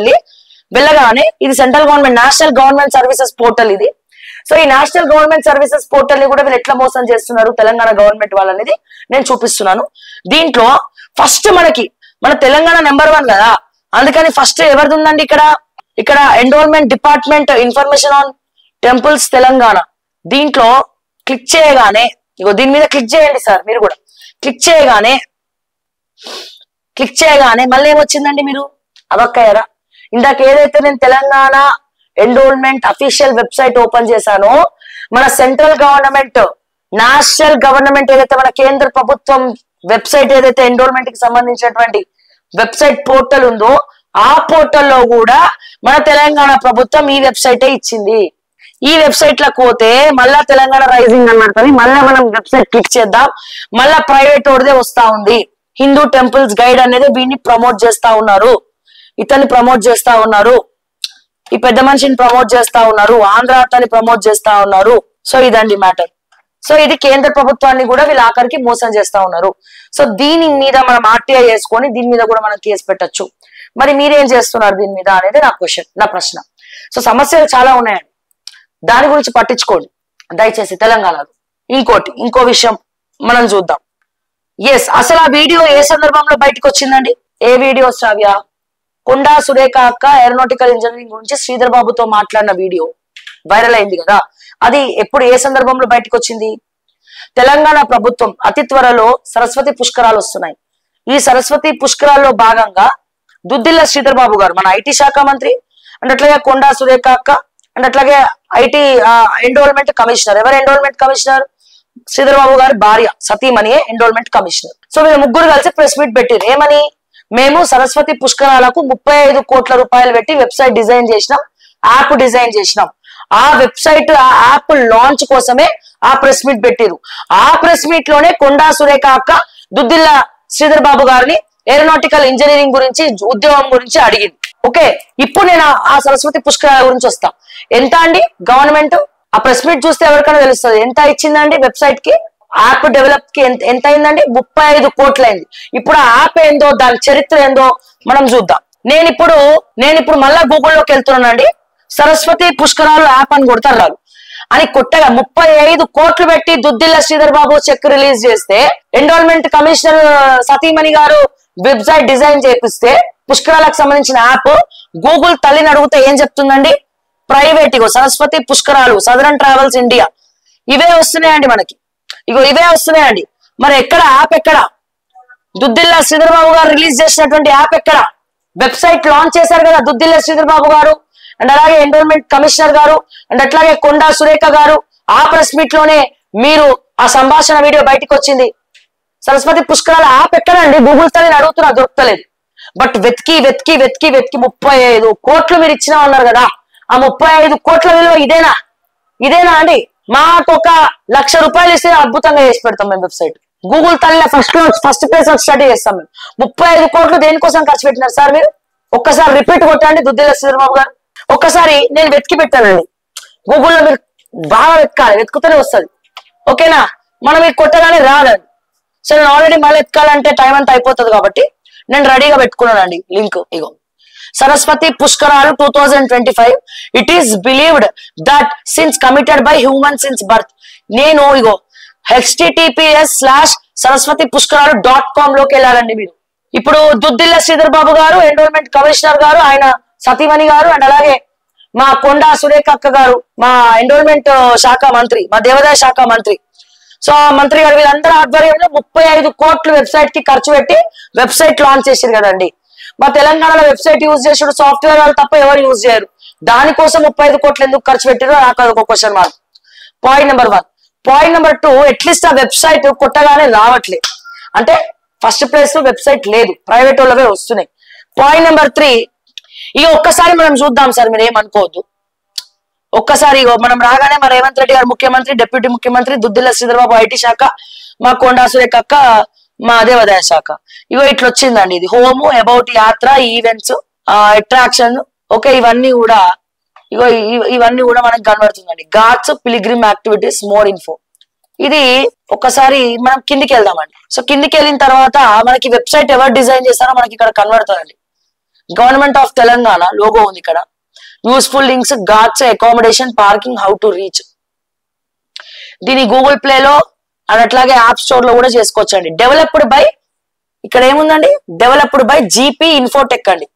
వెళ్ళగానే ఇది central government national government services portal ఇది. సో ఈ నేషనల్ గవర్నమెంట్ సర్వీసెస్ పోర్టల్ ని కూడా వీళ్ళు ఎట్లా మోసం చేస్తున్నారు తెలంగాణ గవర్నమెంట్ వాళ్ళనేది నేను చూపిస్తున్నాను. దీంట్లో ఫస్ట్ మన తెలంగాణ నెంబర్ 1 కదా, అందుకని ఫస్ట్ ఎవరిది ఉందండి ఇక్కడ enrolment department information on temples Telangana. దీంట్లో క్లిక్ చేయగానే, ఇగో దీని మీద క్లిక్ చేయండి సార్, మీరు కూడా క్లిక్ చేయగానే మళ్ళీ ఏమొచ్చిందండి? మీరు అవక్కయ్యారా? ఇందాక ఏదైతే నేను Telangana enrolment official website open చేశానో, మన సెంట్రల్ గవర్నమెంట్ నేషనల్ గవర్నమెంట్ ఏదైతే మన కేంద్ర ప్రభుత్వం వెబ్సైట్ ఏదైతే ఎన్రోల్మెంట్ కి సంబంధించినటువంటి వెబ్సైట్ పోర్టల్ ఉందో ఆ పోర్టల్లో కూడా మన తెలంగాణ ప్రభుత్వం ఈ వెబ్సైటే ఇచ్చింది. ఈ వెబ్సైట్ లకు పోతే మళ్ళా తెలంగాణ రైజింగ్ అన్నట్టు మళ్ళా మనం వెబ్సైట్ క్లిక్ చేద్దాం, మళ్ళా ప్రైవేట్ ఓడిదే వస్తా ఉంది. హిందూ టెంపుల్స్ గైడ్ అనేది వీడిని ప్రమోట్ చేస్తా ఉన్నారు, ఇతన్ని ప్రమోట్ చేస్తా ఉన్నారు, ఈ పెద్ద మనిషిని ప్రమోట్ చేస్తా ఉన్నారు, ఆంధ్ర అతన్ని ప్రమోట్ చేస్తా ఉన్నారు. సో ఇదండి మ్యాటర్. సో ఇది కేంద్ర ప్రభుత్వాన్ని కూడా వీళ్ళు ఆఖరికి మోసం చేస్తా ఉన్నారు. సో దీని మీద మనం ఆర్టీఐ చేసుకొని దీని మీద కూడా మనం కేసు పెట్టచ్చు. మరి మీరేం చేస్తున్నారు దీని మీద అనేది నా క్వశ్చన్, నా ప్రశ్న. సో సమస్యలు చాలా ఉన్నాయండి, దాని గురించి పట్టించుకోండి దయచేసి తెలంగాణలో. ఇంకో విషయం మనం చూద్దాం. అసలు ఆ వీడియో ఏ సందర్భంలో బయటకు వచ్చిందండి? ఏ వీడియో శ్రావ్య? కొండా సురేఖ అక్క ఏరోనాటికల్ ఇంజనీరింగ్ గురించి శ్రీధర్ బాబుతో మాట్లాడిన వీడియో వైరల్ అయింది కదా, అది ఎప్పుడు ఏ సందర్భంలో బయటకు వచ్చింది? తెలంగాణ ప్రభుత్వం అతి త్వరలో సరస్వతి పుష్కరాలు వస్తున్నాయి. ఈ సరస్వతి పుష్కరాల్లో భాగంగా దుద్దిల్ల శ్రీధర్ బాబు గారు మన ఐటీ శాఖ మంత్రి అండ్ అట్లాగే కొండా సురేఖ అక్క అండ్ అట్లాగే ఐటీ ఎన్రోల్మెంట్ కమిషనర్. ఎవరు ఎన్రోల్మెంట్ కమిషనర్? శ్రీధర్ బాబు గారి భార్య సతీమణియే ఎన్రోల్మెంట్ కమిషనర్. సో వీళ్ళు ముగ్గురు కలిసి ప్రెస్ మీట్ పెట్టారు. ఏమని? మేము సరస్వతి పుష్కరాలకు 35 కోట్ల రూపాయలు పెట్టి వెబ్సైట్ డిజైన్ చేసినాం, యాప్ డిజైన్ చేసినాం. ఆ వెబ్సైట్ ఆ యాప్ లాంచ్ కోసమే ఆ ప్రెస్ మీట్ పెట్టిరు. ఆ ప్రెస్ మీట్ లోనే కొండా సురేఖ అక్క దుద్దిల్ల శ్రీధర్ బాబు గారిని ఏరోనాటికల్ ఇంజనీరింగ్ గురించి ఉద్యోగం గురించి అడిగింది. ఓకే, ఇప్పుడు నేను ఆ సరస్వతి పుష్కరాల గురించి వస్తా. ఎంత అండి గవర్నమెంట్? ఆ ప్రెస్ మీట్ చూస్తే ఎవరికైనా తెలుస్తుంది ఎంత ఇచ్చిందండి వెబ్సైట్ కి, యాప్ డెవలప్ కి ఎంత అయిందండి? 35 కోట్లు అయింది. ఇప్పుడు ఆ యాప్ ఏందో, దాని చరిత్ర ఏందో మనం చూద్దాం. నేను ఇప్పుడు మళ్ళా గూగుల్లోకి వెళ్తున్నానండి. సరస్వతి పుష్కరాలు యాప్ అని కొడతారు రాదు అని కొట్టగా 35 కోట్లు పెట్టి దుద్దిల్ల శ్రీధర్ బాబు చెక్ రిలీజ్ చేస్తే ఎన్రోల్మెంట్ కమిషనర్ సతీమణి గారు వెబ్సైట్ డిజైన్ చేపిస్తే పుష్కరాలకు సంబంధించిన యాప్ గూగుల్ తల్లిని అడిగితే ఏం చెప్తుందండి? ప్రైవేట్. ఇగో సరస్వతి పుష్కరాలు, సదరన్ ట్రావెల్స్ ఇండియా, ఇవే వస్తున్నాయండి మనకి. ఇవే వస్తున్నాయండి. మరి ఎక్కడ యాప్? ఎక్కడ? దుద్దిల్ల శ్రీధర్ బాబు గారు రిలీజ్ చేసినటువంటి యాప్ ఎక్కడ? వెబ్సైట్ లాంచ్ చేశారు కదా దుద్దిల్ల శ్రీధర్ బాబు గారు అండ్ అలాగే ఎన్రోల్మెంట్ కమిషనర్ గారు అండ్ అట్లాగే కొండా సురేఖ గారు. ఆ ప్రెస్ మీట్ లోనే మీరు ఆ సంభాషణ వీడియో బయటకు వచ్చింది. సరస్వతి పుష్కరాల యాప్ ఎక్కడండి? గూగుల్ తల్లిని అడుగుతున్నా, దొరకలేదు. బట్ వెతికి 35 కోట్లు మీరు ఇచ్చినా ఉన్నారు కదా, ఆ 35 కోట్ల విలువ ఇదేనా అండి? మాకు 1,00,000 రూపాయలు ఇస్తే అద్భుతంగా చేసి పెడతాం మేము వెబ్సైట్. గూగుల్ తల్లి ఫస్ట్ ప్లేస్ స్టడీ చేస్తాం మేము. 35 కోట్లు దేనికోసం ఖర్చు పెట్టినారు సార్ మీరు? ఒక్కసారి రిపీట్ కొట్టండి దుద్దిల్ల శ్రీధర్ బాబు గారు. ఒక్కసారి నేను వెతికి పెట్టానండి గూగుల్లో, మీరు బాగా వెతకాలి, వెతుకుతూనే వస్తుంది. ఓకేనా? మనం ఇది కొట్టగానే రాదండి. సో నేను ఆల్రెడీ మళ్ళీ ఎత్తుకాలంటే టైం అంతా అయిపోతుంది కాబట్టి నేను రెడీగా పెట్టుకున్నానండి లింక్. ఇగో సరస్వతి పుష్కరాలు 2025. It is believed that since committed by human since birth. నేను ఇగో https:/saraswatipushkaralu.com లోకి వెళ్ళాలండి మీరు. ఇప్పుడు దుద్దిల్ల శ్రీధర్ బాబు గారు, ఎన్రోల్మెంట్ కమిషనర్ గారు, ఆయన సతీమణి గారు అండ్ అలాగే మా కొండా సురేఖ అక్క గారు, మా ఎన్రోల్మెంట్ శాఖ మంత్రి, మా దేవాదాయ శాఖ మంత్రి. సో ఆ మంత్రి గారు వీళ్ళందరూ ఆధ్వర్యంలో 35 కోట్లు వెబ్సైట్ కి ఖర్చు పెట్టి వెబ్సైట్ లాంచ్ చేశారు కదండి. మా తెలంగాణలో వెబ్సైట్ యూజ్ చేసాడు సాఫ్ట్వేర్ వాళ్ళు తప్ప ఎవరు యూజ్ చేయరు. దానికోసం 35 కోట్లు ఎందుకు ఖర్చు పెట్టారో నాకు అదొక question mark. Point number 1. Point number 2, at least ఆ వెబ్సైట్ కొట్టగానే రావట్లేదు అంటే ఫస్ట్ ప్లేస్ లో వెబ్సైట్ లేదు, ప్రైవేట్ వాళ్ళవే వస్తున్నాయి. పాయింట్ నెంబర్ 3, ఇక ఒక్కసారి మనం చూద్దాం సార్, మీరు ఏమనుకోవద్దు. ఒక్కసారి మనం రాగానే మా రేవంత్ రెడ్డి గారు ముఖ్యమంత్రి, డిప్యూటీ ముఖ్యమంత్రి, దుద్దిల్ల శ్రీధర్ బాబు ఐటీ శాఖ, మా కొండా సురేఖ అక్క మా దేవాదాయ శాఖ. ఇట్లా వచ్చిందండి. ఇది home, about, yatra, events, attraction. Okay, ఇవన్నీ కూడా ఇవన్నీ కూడా మనకు కనబడుతుందండి. Ghats, pilgrim activities, more info. ఇది ఒక్కసారి మనం కిందికి వెళ్దామండి. సో కిందికి వెళ్ళిన తర్వాత మనకి వెబ్సైట్ ఎవరు డిజైన్ చేస్తారో మనకి ఇక్కడ కనబడుతుందండి. గవర్నమెంట్ ఆఫ్ తెలంగాణ లోగో ఉంది ఇక్కడ. Useful links, Ghats, accommodation, parking, how to reach. దీని గూగుల్ ప్లే లో అండ్ అట్లాగే యాప్ స్టోర్ లో కూడా చేసుకోవచ్చండి. డెవలప్డ్ బై, ఇక్కడ ఏముందండి? డెవలప్డ్ బై జీపీ ఇన్ఫోటెక్ అండి.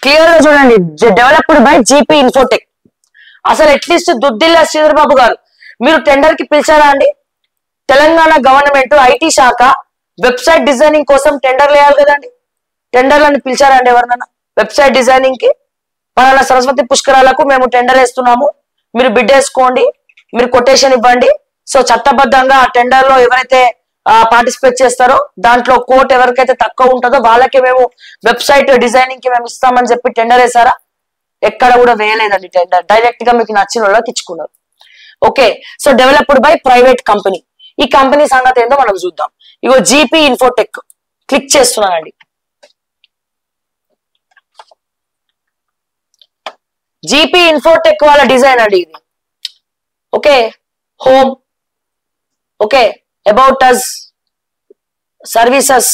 క్లియర్ గా చూడండి, డెవలప్డ్ బై జీపీ ఇన్ఫోటెక్. అసలు అట్లీస్ట్ దుద్దిల్ల శ్రీధర్ బాబు గారు మీరు టెండర్ కి పిలిచారా అండి? తెలంగాణ గవర్నమెంట్ ఐటీ శాఖ వెబ్సైట్ డిజైనింగ్ కోసం టెండర్ వేయాలి కదండి. టెండర్లను పిలిచారా అండి ఎవరినైనా? వెబ్సైట్ డిజైనింగ్ కి పలానా సరస్వతి పుష్కరాలకు మేము టెండర్ వేస్తున్నాము, మీరు బిడ్ వేసుకోండి, మీరు కొటేషన్ ఇవ్వండి. సో చట్టబద్ధంగా ఆ టెండర్ లో ఎవరైతే పార్టిసిపేట్ చేస్తారో దాంట్లో కోట్ ఎవరికైతే తక్కువ ఉంటుందో వాళ్ళకే మేము వెబ్సైట్ డిజైనింగ్ కి మేము ఇస్తామని చెప్పి టెండర్ వేసారా? ఎక్కడ కూడా వేయలేదండి టెండర్. డైరెక్ట్ గా మీకు నచ్చిన వాళ్ళకి ఇచ్చుకున్నారు. Okay, so developed by private company. ఈ కంపెనీ సంగతి ఏందో మనం చూద్దాం. ఇగో జీపీ ఇన్ఫోటెక్ క్లిక్ చేస్తున్నానండి. జీపీ ఇన్ఫోటెక్ వాళ్ళ డిజైన్ అండి ఇది. Okay, home, okay, about us, services,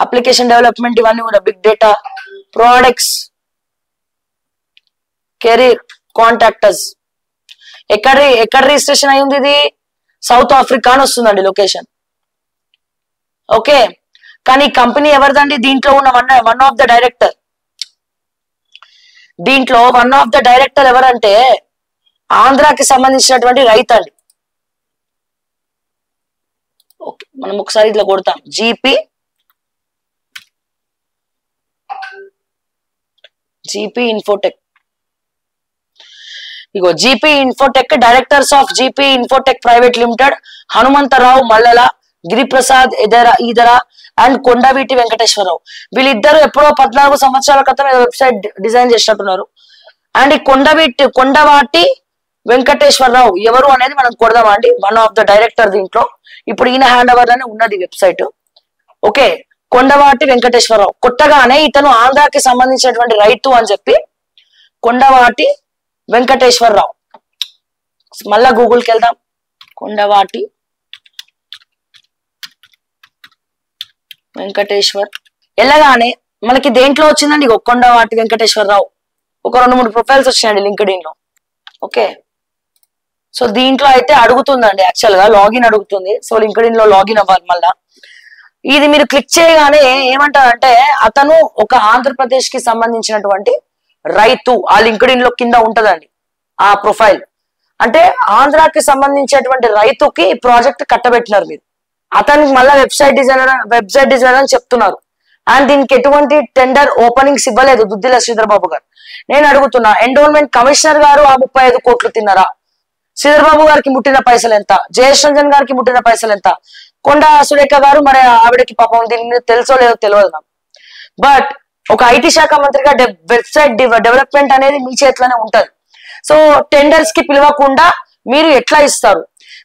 application development, ఇవన్నీ కూడా big data, products, career, contactors. ఎక్కడ రిజిస్ట్రేషన్ అయింది ఇది? సౌత్ ఆఫ్రికా అని వస్తుందండి లొకేషన్. ఓకే, కానీ కంపెనీ ఎవరిదండి? దీంట్లో ఉన్న వన్ ఆఫ్ ద డైరెక్టర్, దీంట్లో వన్ ఆఫ్ ద డైరెక్టర్ ఎవరంటే ఆంధ్రాకి సంబంధించినటువంటి రైతు అండి. ఓకే, మనం ఒకసారి ఇట్లా కొడతాం జీపీ ఇన్ఫోటెక్. ఇగో GP Infotech, directors of GP Infotech private limited Hanumantharao Mallela, Giriprasad Edara and Kondaveeti Venkateswararao. వీళ్ళిద్దరు ఎప్పుడో 14 సంవత్సరాల క్రితం వెబ్సైట్ డిజైన్ చేసినట్టున్నారు. అండ్ ఈ కొండవాటి వెంకటేశ్వరరావు ఎవరు అనేది మనం కొడదామండి. వన్ ఆఫ్ ద డైరెక్టర్ దీంట్లో. ఇప్పుడు ఈయన హ్యాండ్ ఓవర్ లోనే ఉన్నది వెబ్సైట్. ఓకే, కొండవాటి వెంకటేశ్వరరావు. కొట్టగానే ఇతను ఆంధ్రాకి సంబంధించినటువంటి రైతు అని చెప్పి కొండవాటి వెంకటేశ్వరరావు. మళ్ళా గూగుల్కి వెళ్దాం. కొండవాటి వెంకటేశ్వర్ వెళ్ళగానే మనకి దేంట్లో వచ్చిందండి? కొండవాటి వెంకటేశ్వరరావు. ఒక 2-3 ప్రొఫైల్స్ వచ్చినాయండి లింక్డ్ఇన్ లో. ఓకే, సో దీంట్లో అయితే అడుగుతుందండి, యాక్చువల్ గా లాగిన్ అడుగుతుంది. సో లింక్డ్ఇన్ లో లాగిన్ అవ్వాలి. మళ్ళా ఇది మీరు క్లిక్ చేయగానే ఏమంటారంటే అతను ఒక ఆంధ్రప్రదేశ్ కి సంబంధించినటువంటి రైతు. ఆ లింక్డ్ఇన్ లో కింద ఉంటదండి ఆ ప్రొఫైల్. అంటే ఆంధ్రాకి సంబంధించినటువంటి రైతుకి ప్రాజెక్ట్ కట్టబెట్టినారు మీరు. అతనికి మళ్ళీ వెబ్సైట్ డిజైనర్ అని చెప్తున్నారు. అండ్ దీనికి ఎటువంటి టెండర్ ఓపెనింగ్స్ ఇవ్వలేదు దుద్దిల శ్రీధర్ బాబు గారు. నేను అడుగుతున్నా, ఎండోన్మెంట్ కమిషనర్ గారు ఆ 35 కోట్లు తిన్నారా? శ్రీధర్ బాబు గారికి ముట్టిన పైసలు ఎంత? జయేష్ రంజన్ గారికి ముట్టిన పైసలు ఎంత? కొండా సురేఖ గారు, మరి ఆవిడకి పాపం దీని మీద తెలుసో లేదో తెలియదు నాకు. బట్ ఒక ఐటీ శాఖ మంత్రిగా వెబ్సైట్ డెవలప్మెంట్ అనేది మీ చేతిలోనే ఉంటది. సో టెండర్స్ కి పిలవకుండా మీరు ఎట్లా ఇస్తారు?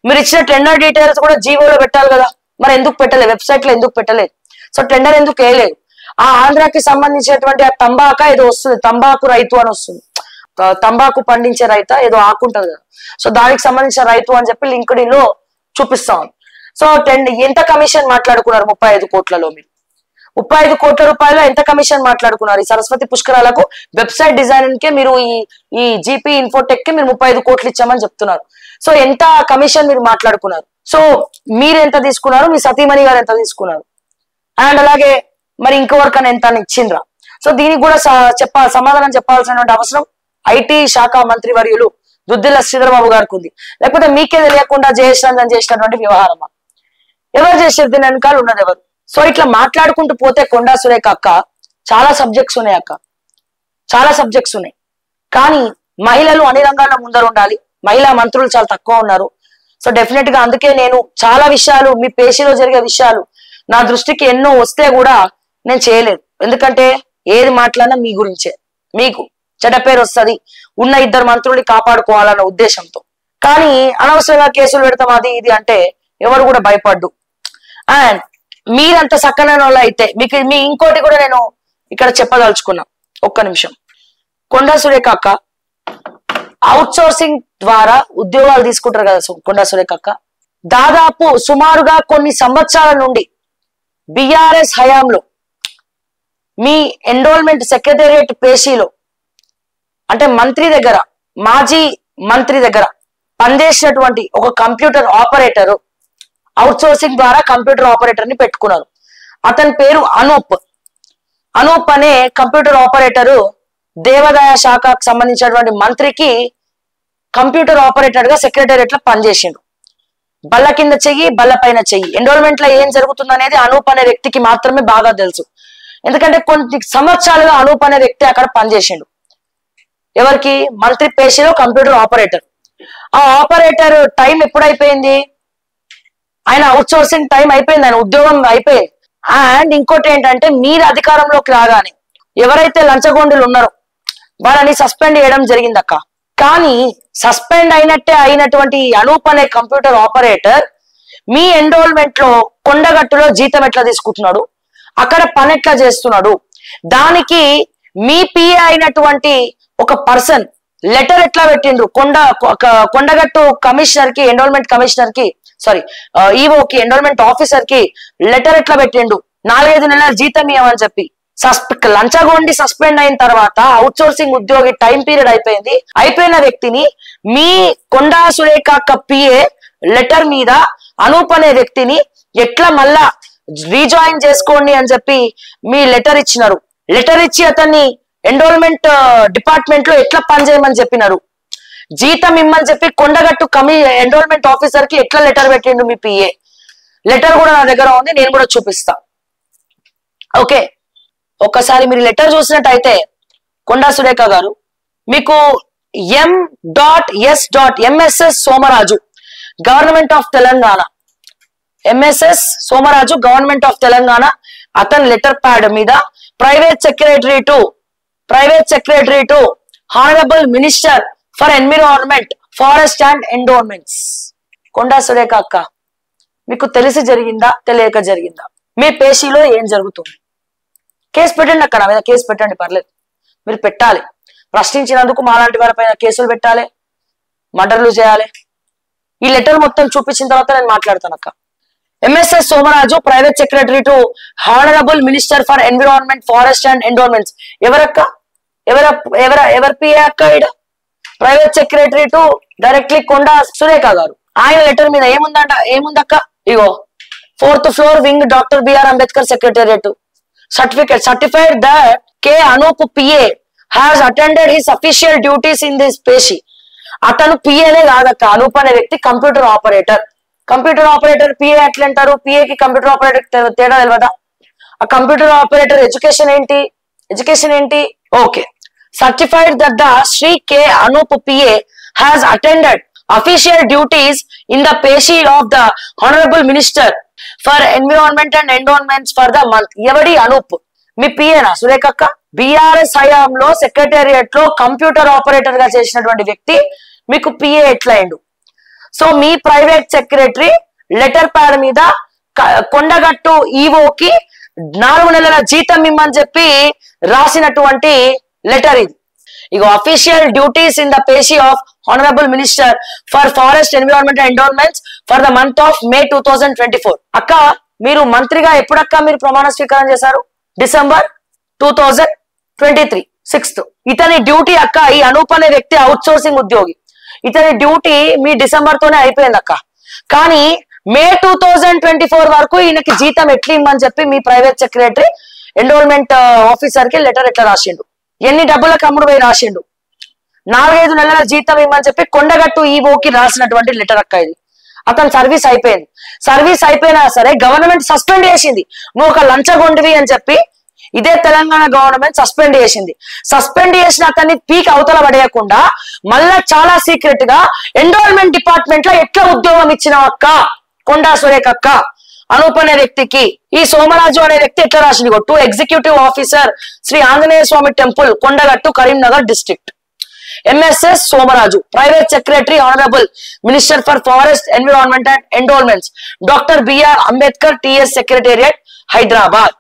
మీరు ఇచ్చిన టెండర్ డీటెయిల్స్ కూడా జీవోలో పెట్టాలి కదా, మరి ఎందుకు పెట్టలేదు? వెబ్సైట్ లో ఎందుకు పెట్టలేదు? సో టెండర్ ఎందుకు వేయలేదు? ఆ ఆంధ్రాకి సంబంధించినటువంటి ఆ తంబాకా ఏదో వస్తుంది, తంబాకు రైతు అని వస్తుంది. తంబాకు పండించే రైత ఏదో ఆకుంటది కదా, సో దానికి సంబంధించిన రైతు అని చెప్పి లింక్డ్ఇన్ లో చూపిస్తాం. సో ఎంత కమిషన్ మాట్లాడుకున్నారు? 35 కోట్లలో మీరు 35 కోట్ల రూపాయలు ఎంత కమిషన్ మాట్లాడుకున్నారు? ఈ సరస్వతి పుష్కరాలకు వెబ్సైట్ డిజైనింగ్ కే మీరు ఈ జీపీ ఇన్ఫోటెక్ కి మీరు 35 కోట్లు ఇచ్చామని చెప్తున్నారు. సో ఎంత కమిషన్ మీరు మాట్లాడుకున్నారు? సో మీరు ఎంత తీసుకున్నారు? మీ సతీమణి గారు ఎంత తీసుకున్నారు? అండ్ అలాగే మరి ఇంకొకరికన్నా ఎంత ఇచ్చిండ్రా? సో దీనికి కూడా సమాధానం చెప్పాల్సినటువంటి అవసరం ఐటీ శాఖ మంత్రి వర్యులు దుద్దిల శ్రీధర్ బాబు గారికి ఉంది. లేకపోతే మీకే తెలియకుండా జయేష్ రంజన్ చేసినటువంటి వ్యవహారమా? ఎవరు చేసేది? దీని వెనకాల ఉన్నది ఎవరు? సో ఇట్లా మాట్లాడుకుంటూ పోతే కొండా సురేఖ అక్క చాలా సబ్జెక్ట్స్ ఉన్నాయి అక్క, చాలా సబ్జెక్ట్స్ ఉన్నాయి. కానీ మహిళలు అన్ని రంగాల్లో ముందర ఉండాలి. మహిళా మంత్రులు చాలా తక్కువ ఉన్నారు. సో డెఫినెట్ గా అందుకే నేను చాలా విషయాలు, మీ పేషీలో జరిగే విషయాలు నా దృష్టికి ఎన్నో వస్తే కూడా నేను చేయలేదు. ఎందుకంటే ఏది మాట్లాడినా మీ గురించే, మీకు చెడ్డ పేరు వస్తుంది, ఉన్న 2 మంత్రుల్ని కాపాడుకోవాలన్న ఉద్దేశంతో. కానీ అనవసరంగా కేసులు పెడతాం అది ఇది అంటే ఎవరు కూడా భయపడ్డు. అండ్ మీరంత సక్కనైన వాళ్ళు అయితే మీ ఇంకోటి కూడా నేను ఇక్కడ చెప్పదలుచుకున్నా. ఒక్క నిమిషం. కొండా సురేఖ అక్క అవుట్ సోర్సింగ్ ద్వారా ఉద్యోగాలు తీసుకుంటారు కదా కొండా సురేఖ అక్క. దాదాపు సుమారుగా కొన్ని సంవత్సరాల నుండి బిఆర్ఎస్ హయాంలో మీ ఎన్రోల్మెంట్ సెక్రటేరియట్ పేషీలో అంటే మంత్రి దగ్గర, మాజీ మంత్రి దగ్గర పనిచేసినటువంటి ఒక కంప్యూటర్ ఆపరేటర్ అవుట్ సోర్సింగ్ ద్వారా కంప్యూటర్ ఆపరేటర్ ని పెట్టుకున్నారు. అతని పేరు అనూప్ అనే కంప్యూటర్ ఆపరేటరు దేవాదాయ శాఖకు సంబంధించినటువంటి మంత్రికి కంప్యూటర్ ఆపరేటర్ గా సెక్రటేరియట్ లో పనిచేసిండు. బల్ల కింద చెయ్యి, బల్ల పైన చెయ్యి. ఎన్రోల్మెంట్ లో ఏం జరుగుతుంది అనేది అనూప్ అనే వ్యక్తికి మాత్రమే బాగా తెలుసు. ఎందుకంటే కొన్ని సంవత్సరాలుగా అనూప్ అనే వ్యక్తి అక్కడ పనిచేసిండు. ఎవరికి? మంత్రి పేషీలో కంప్యూటర్ ఆపరేటర్. ఆ ఆపరేటర్ టైం ఎప్పుడైపోయింది? ఆయన అవుట్ సోర్సింగ్ టైం అయిపోయింది, ఆయన ఉద్యోగం అయిపోయింది. అండ్ ఇంకోటి ఏంటంటే మీరు అధికారంలోకి రాగానే ఎవరైతే లంచగొండులు ఉన్నారో వాళ్ళని సస్పెండ్ చేయడం జరిగింది అక్క. కానీ సస్పెండ్ అయినటువంటి అనూప్ అనే కంప్యూటర్ ఆపరేటర్ మీ ఎన్రోల్మెంట్ లో కొండగట్టులో జీతం ఎట్లా తీసుకుంటున్నాడు, అక్కడ పని ఎట్లా చేస్తున్నాడు, దానికి మీ పిఏ అయినటువంటి ఒక పర్సన్ లెటర్ ఎట్లా పెట్టిండ్రు కొండగట్టు కమిషనర్ కి, ఎన్రోల్మెంట్ కమిషనర్ కి, సారీ ఈఓకి, ఎన్రోల్మెంట్ ఆఫీసర్ కి లెటర్ ఎట్లా పెట్టిండు 4-5 నెలల జీతం ఇవ్వమని చెప్పి. లంచగొండి సస్పెండ్ అయిన తర్వాత అవుట్ సోర్సింగ్ ఉద్యోగి టైం పీరియడ్ అయిపోయిన వ్యక్తిని మీ కొండా సురేఖ పిఏ లెటర్ మీద అనూప్ అనే వ్యక్తిని ఎట్లా మళ్ళా రీజాయిన్ చేసుకోండి అని చెప్పి మీ లెటర్ ఇచ్చినారు. లెటర్ ఇచ్చి అతన్ని ఎన్రోల్మెంట్ డిపార్ట్మెంట్ లో ఎట్లా పనిచేయమని చెప్పినారు. జీతం ఇమ్మని చెప్పి కొండగట్టు ఎన్రోల్మెంట్ ఆఫీసర్ కి ఎట్లా లెటర్ పెట్టిండు మీ పిఏ. లెటర్ కూడా నా దగ్గర ఉంది, నేను కూడా చూపిస్తా. ఓకే, ఒక్కసారి మీరు లెటర్ చూసినట్టయితే కొండా సురేఖ గారు మీకు MSS Somaraju government of Telangana, MSS Somaraju government of Telangana, అతని లెటర్ ప్యాడ్ మీద private secretary to honourable minister for environment, forest and endowments. Konda Surekha అక్క, మీకు తెలిసి జరిగిందా తెలియక జరిగిందా? మీ పేషీలో ఏం జరుగుతుంది? కేసు పెట్టండి అక్కడ, మీద కేసు పెట్టండి, పర్లేదు, మీరు పెట్టాలి. ప్రశ్నించినందుకు మాలాంటి వారిపైన కేసులు పెట్టాలి, మర్డర్లు చేయాలి. ఈ లెటర్ మొత్తం చూపించిన తర్వాత నేను మాట్లాడతాను అక్క. MSS Somaraju private secretary to honourable minister for environment, forest and endowments. ఎవరక్క, ఎవరి పిఏ అక్క? ఇడ private secretary to directly Konda Surekha garu. ఆయన లెటర్ మీద ఏముందక్క? ఇగో 4th floor wing doctor BR Ambedkar secretariat certified that K. Anup PA has attended his official duties in this పేషి. అతను పిఏనే కాదక్క, అనూప్ అనే వ్యక్తి computer operator. Computer operator PA ఎట్లా అంటారు? పిఏకి కంప్యూటర్ ఆపరేటర్ తేడా తెలియదా? ఆ కంప్యూటర్ ఆపరేటర్ ఎడ్యుకేషన్ ఏంటి? Okay, certified that the Sri K. Anup PA has attended official duties in the పేషి of the Honorable Minister for Environment and Endowments for the month. ఎవడి అనూప్? మీ పిఏనా సురేఖక్క? బిఆర్ఎస్ హయాంలో సెక్రటేరియట్ లో కంప్యూటర్ ఆపరేటర్ గా చేసినటువంటి వ్యక్తి మీకు పిఏ ఎట్లా అయిండు? సో మీ ప్రైవేట్ సెక్రటరీ లెటర్ ప్యాడ్ మీద కొండగట్టు ఈఓకి 4 నెలల జీతం ఇమ్మని చెప్పి రాసినటువంటి లెటర్ ఇది. ఇగో official duties in the peshi of honourable minister for forest, environment and endowments for the month of May 2024. అక్క, మీరు మంత్రిగా ఎప్పుడక్క మీరు ప్రమాణ స్వీకారం చేశారు? December 2023 6th. ఇతని డ్యూటీ అక్క, ఈ అనూప్ అనే వ్యక్తి అవుట్ సోర్సింగ్ ఉద్యోగి, ఇతని డ్యూటీ మీ డిసెంబర్ తోనే అయిపోయింది అక్క. కానీ May 2024 వరకు ఈయనకి జీతం ఎట్లా ఇమ్మని చెప్పి మీ ప్రైవేట్ సెక్రటరీ ఎన్రోల్మెంట్ ఆఫీసర్ కి లెటర్ ఎట్లా రాసిండు? ఎన్ని డబ్బులకు అమ్ముడు పోయి రాసిండు? 4-5 నెలల జీతం ఇమ్మని చెప్పి కొండగట్టు ఈఓకి రాసినటువంటి లెటర్ అక్క ఇది. అతను సర్వీస్ అయిపోయినా సరే గవర్నమెంట్ సస్పెండ్ చేసింది. నువ్వు ఒక లంచగొండివి అని చెప్పి ఇదే తెలంగాణ గవర్నమెంట్ సస్పెండ్ చేసింది. సస్పెండ్ చేసిన అతన్ని పీక్ అవతల పడేయకుండా మళ్ళా చాలా సీక్రెట్ గా ఎన్రోల్మెంట్ డిపార్ట్మెంట్ లో ఎట్లా ఉద్యోగం ఇచ్చినావు అక్క కొండా సురేఖ అక్క? అనూప్ అనే వ్యక్తికి ఈ సోమరాజు అనే వ్యక్తి ఎట్లా రాసింది? To executive officer Shri Anjaneya Swamy temple, Kondagattu, Karimnagar district. MSS Somaraju private secretary, honourable minister for forest, environment and endowments, doctor BR Ambedkar TS secretariat, Hyderabad.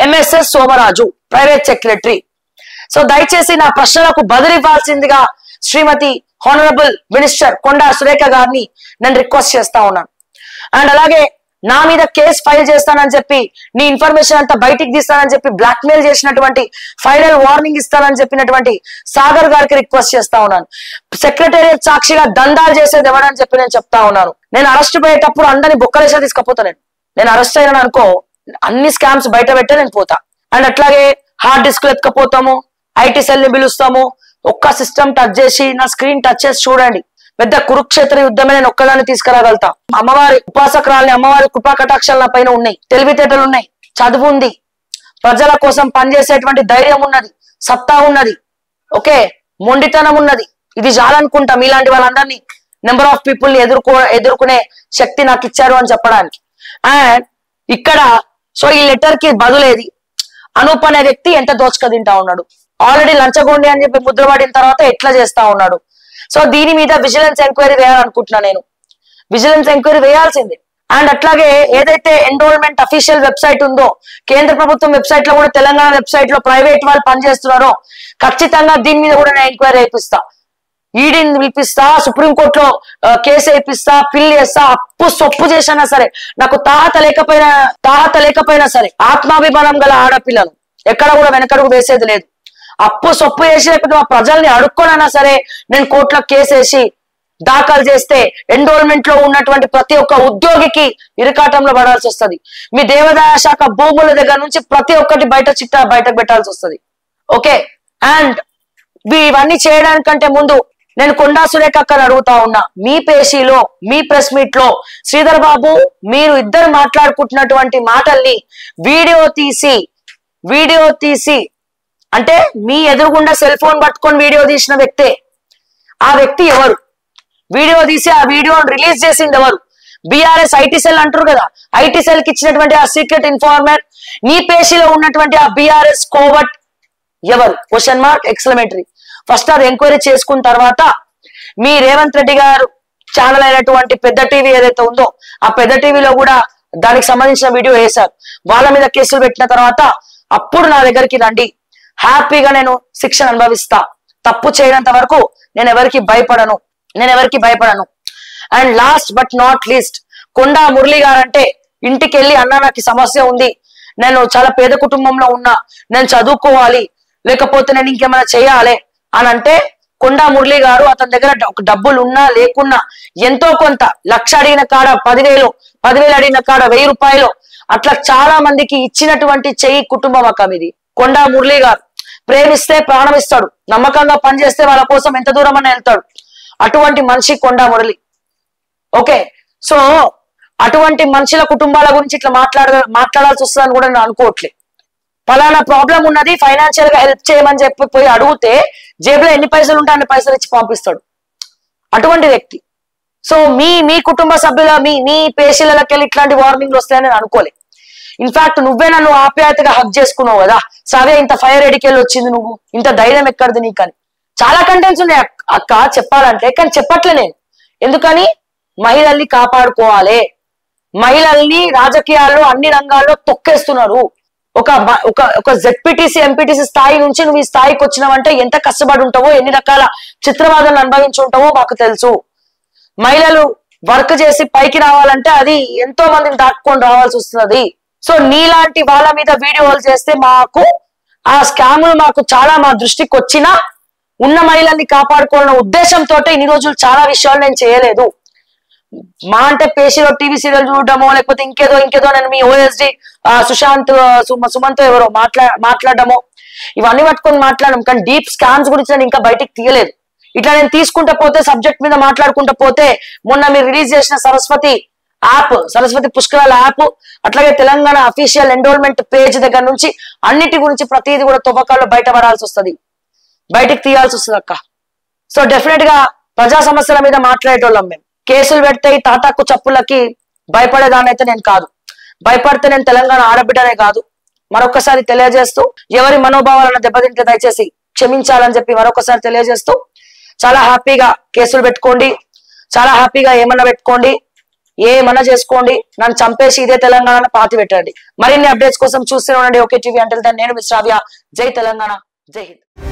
MSS Somaraju private secretary. So దయచేసి నా ప్రశ్నలకు బదులివ్వాల్సిందిగా శ్రీమతి హానరబుల్ మినిస్టర్ కొండా సురేఖ గారిని నేను రిక్వెస్ట్ చేస్తా ఉన్నాను. అండ్ అలాగే నా మీద కేసు ఫైల్ చేస్తానని చెప్పి, నీ ఇన్ఫర్మేషన్ అంతా బయటికి తీస్తానని చెప్పి బ్లాక్మెయిల్ చేసినటువంటి, ఫైనల్ వార్నింగ్ ఇస్తానని చెప్పినటువంటి సాగర్ గారికి రిక్వెస్ట్ చేస్తా ఉన్నాను. సెక్రటేరియట్ సాక్షిగా దందాలు చేసేది ఎవడని చెప్పి నేను చెప్తా ఉన్నాను. నేను అరెస్ట్ పోయేటప్పుడు అందరినీ బొక్కలేసా తీసుకపోతా. నేను అరెస్ట్ అయినా అనుకో, అన్ని స్కామ్స్ బయట పెట్టే నేను పోతా. అండ్ అట్లాగే హార్డ్ డిస్క్ ఎత్తుకపోతాము, ఐటీ సెల్ ని పిలుస్తాము. ఒక్క సిస్టమ్ టచ్ చేసి, నా స్క్రీన్ టచ్ చేసి చూడండి, పెద్ద కురుక్షేత్ర యుద్ధమే నేను ఒక్కదాన్ని తీసుకురాగలుగుతా. అమ్మవారి ఉపాసకురాల్ని, అమ్మవారి కృపా కటాక్షాలు నా పైన ఉన్నాయి, తెలివితేటలు ఉన్నాయి, చదువు ఉంది, ప్రజల కోసం పనిచేసేటువంటి ధైర్యం ఉన్నది, సత్తా ఉన్నది, ఓకే, మొండితనం ఉన్నది. ఇది చాలనుకుంటా మీలాంటి వాళ్ళందరినీ నెంబర్ ఆఫ్ పీపుల్ ని ఎదుర్కొనే శక్తి నాకు ఇచ్చారు అని చెప్పడానికి. అండ్ ఇక్కడ సో ఈ లెటర్ కి బదులేది అనూప్ అనే వ్యక్తి ఎంత దోచుక తింటా ఉన్నాడు, ఆల్రెడీ లంచగొండి అని చెప్పి ముద్రపడిన తర్వాత ఎట్లా చేస్తా ఉన్నాడు. సో దీని మీద విజిలెన్స్ ఎంక్వైరీ వేయాలనుకుంటున్నా నేను. విజిలెన్స్ ఎంక్వైరీ వేయాల్సిందే. అండ్ అట్లాగే ఏదైతే ఎన్రోల్మెంట్ అఫీషియల్ వెబ్సైట్ ఉందో, కేంద్ర ప్రభుత్వం వెబ్సైట్ లో కూడా తెలంగాణ వెబ్సైట్ లో ప్రైవేట్ వాళ్ళు పనిచేస్తున్నారో, ఖచ్చితంగా దీని మీద కూడా నేను ఎంక్వైరీ అయిపిస్తా, ఈడీని పిలిపిస్తా, సుప్రీంకోర్టులో కేసు వేయిస్తా, పిల్లి చేస్తా. అప్పు సొప్పు చేసినా సరే, నాకు తాహత లేకపోయినా సరే, ఆత్మాభిమానం గల ఆడపిల్లను ఎక్కడ కూడా వెనకడుగు వేసేది లేదు. అప్పు సొప్పు చేసి లేకపోతే మా ప్రజల్ని అడుక్కోనైనా సరే నేను కోర్టులో కేసు వేసి దాఖలు చేస్తే ఎన్రోల్మెంట్ లో ఉన్నటువంటి ప్రతి ఒక్క ఉద్యోగికి ఇరకాటంలో పడాల్సి వస్తుంది. మీ దేవాదాయ శాఖ భూముల దగ్గర నుంచి ప్రతి ఒక్కటి బయటకు పెట్టాల్సి వస్తుంది. ఓకే. అండ్ ఇవన్నీ చేయడానికంటే ముందు నేను కొండా సురేఖ అక్కని అడుగుతా ఉన్నా, మీ పేషీలో మీ ప్రెస్ మీట్ లో శ్రీధర్ బాబు మీరు ఇద్దరు మాట్లాడుకుంటున్నటువంటి మాటల్ని వీడియో తీసి అంటే మీ ఎదురుగుండా సెల్ ఫోన్ పట్టుకొని వీడియో తీసిన వ్యక్తే. ఆ వ్యక్తి ఎవరు? వీడియో తీసి ఆ వీడియోని రిలీజ్ చేసింది ఎవరు? బీఆర్ఎస్ ఐటీ సెల్ అంటారు కదా, ఐటీ సెల్ కి ఇచ్చినటువంటి ఆ సీక్రెట్ ఇన్ఫార్మర్ నీ పేషీలో ఉన్నటువంటి ఆ బీఆర్ఎస్ కోవట్ ఎవరు? Question mark, exclamatory. ఫస్ట్ అది ఎంక్వైరీ చేసుకున్న తర్వాత మీ రేవంత్ రెడ్డి గారు ఛానల్ అయినటువంటి పెద్ద టీవీ ఏదైతే ఉందో ఆ పెద్ద టీవీలో కూడా దానికి సంబంధించిన వీడియో వేశారు. వాళ్ళ మీద కేసులు పెట్టిన తర్వాత అప్పుడు నా దగ్గరికి రండి, హ్యాపీగా నేను శిక్షణ అనుభవిస్తా. తప్పు చేయనంత వరకు నేను ఎవరికి భయపడను. And last but not least, Konda Murali guarantee ఇంటికి వెళ్ళి అన్న నాకు సమస్య ఉంది, నేను చాలా పేద కుటుంబంలో ఉన్నా, నేను చదువుకోవాలి, లేకపోతే నేను ఇంకేమైనా చేయాలి అని అంటే కొండా మురళి గారు అతని దగ్గర డబ్బులు ఉన్నా లేకున్నా ఎంతో కొంత, 1,00,000 అడిగిన కాడ 10,000, 10,000 అడిగిన కాడ 1,000 రూపాయలు అట్లా చాలా మందికి ఇచ్చినటువంటి చెయ్యి కుటుంబం అక్క మీది. కొండా మురళి గారు ప్రేమిస్తే ప్రాణం ఇస్తాడు, నమ్మకంగా పనిచేస్తే వాళ్ళ కోసం ఎంత దూరం అని వెళ్తాడు. అటువంటి మనిషి కొండా మురళి. ఓకే. సో అటువంటి మనుషుల కుటుంబాల గురించి ఇట్లా మాట్లాడాల్సి వస్తుందని కూడా నేను అనుకోవట్లేదు. ఫలానా ప్రాబ్లం ఉన్నది, ఫైనాన్షియల్ గా హెల్ప్ చేయమని చెప్పి పోయి అడిగితే జేబులో ఎన్ని పైసలు ఉంటే అన్ని పైసలు ఇచ్చి పంపిస్తాడు అటువంటి వ్యక్తి. సో మీ కుటుంబ సభ్యుల మీ పేషీలకి వెళ్ళి ఇట్లాంటి వార్నింగ్లు వస్తాయని నేను అనుకోలే. ఇన్ఫాక్ట్ నువ్వే నన్ను ఆప్యాయతగా హక్ చేసుకున్నావు కదా, సరే ఇంత ఫైర్ ఎడికెళ్ళి వచ్చింది, నువ్వు ఇంత ధైర్యం ఎక్కడిది నీకని. చాలా కంటెంట్స్ ఉన్నాయి అక్క చెప్పాలంటే, కానీ చెప్పట్లే నేను. ఎందుకని? మహిళల్ని కాపాడుకోవాలి. మహిళల్ని రాజకీయాల్లో అన్ని రంగాల్లో తొక్కేస్తున్నారు. ఒక జెడ్పీటీసీ ఎంపీటీసీ స్థాయి నుంచి నువ్వు ఈ స్థాయికి వచ్చినావంటే ఎంత కష్టపడి ఉంటావో, ఎన్ని రకాల చిత్రవాదాలు అనుభవించి ఉంటావో మాకు తెలుసు. మహిళలు వర్క్ చేసి పైకి రావాలంటే అది ఎంతో మందిని దాటుకొని రావాల్సి వస్తున్నది. సో నీలాంటి వాళ్ళ మీద వీడియోలు చేస్తే మాకు ఆ స్కాములు మాకు చాలా మా దృష్టికి వచ్చినా ఉన్న మహిళల్ని కాపాడుకోవాలన్న ఉద్దేశంతో ఇన్ని రోజులు చాలా విషయాలు నేను చేయలేదు. మా అంటే పేషీలో టీవీ సీరియల్ చూడడమో లేకపోతే ఇంకేదో నేను మీ ఓఎస్డి సుశాంత్ సుమంత్ ఎవరో మాట్లాడడమో ఇవన్నీ పట్టుకొని మాట్లాడడం, కానీ డీప్ స్కామ్స్ గురించి నేను ఇంకా బయటికి తీయలేదు. ఇట్లా నేను తీసుకుంటా పోతే సబ్జెక్ట్ మీద మాట్లాడుకుంటా పోతే మొన్న మీరు రిలీజ్ చేసిన సరస్వతి పుష్కరాల యాప్, అట్లాగే తెలంగాణ అఫీషియల్ ఎన్రోల్మెంట్ పేజ్ దగ్గర నుంచి అన్నిటి గురించి ప్రతిదీ కూడా తవ్వకాల్లో బయటపడాల్సి వస్తుంది, బయటికి తీయాల్సి వస్తుంది అక్క. సో డెఫినెట్ గా ప్రజా సమస్యల మీద మాట్లాడేటోళ్ళం మేము. కేసులు పెడితే తాటాకు చప్పులకి భయపడేదాన్ని అయితే నేను కాదు. భయపడితే నేను తెలంగాణ ఆడబిడ్డనే కాదు. మరొకసారి తెలియజేస్తూ, ఎవరి మనోభావాలను దెబ్బతింటే దయచేసి క్షమించాలని చెప్పి మరొకసారి తెలియజేస్తూ, చాలా హ్యాపీగా కేసులు పెట్టుకోండి, చాలా హ్యాపీగా ఏమన్నా పెట్టుకోండి, ఏమన్నా చేసుకోండి, నన్ను చంపేసి ఇదే తెలంగాణ పాతి పెట్టండి. మరిన్ని అప్డేట్స్ కోసం చూస్తూనే ఉండండి ఓకే టీవీ. అంటే నేను మిస్ రావ్య. జై తెలంగాణ, జై హింద్.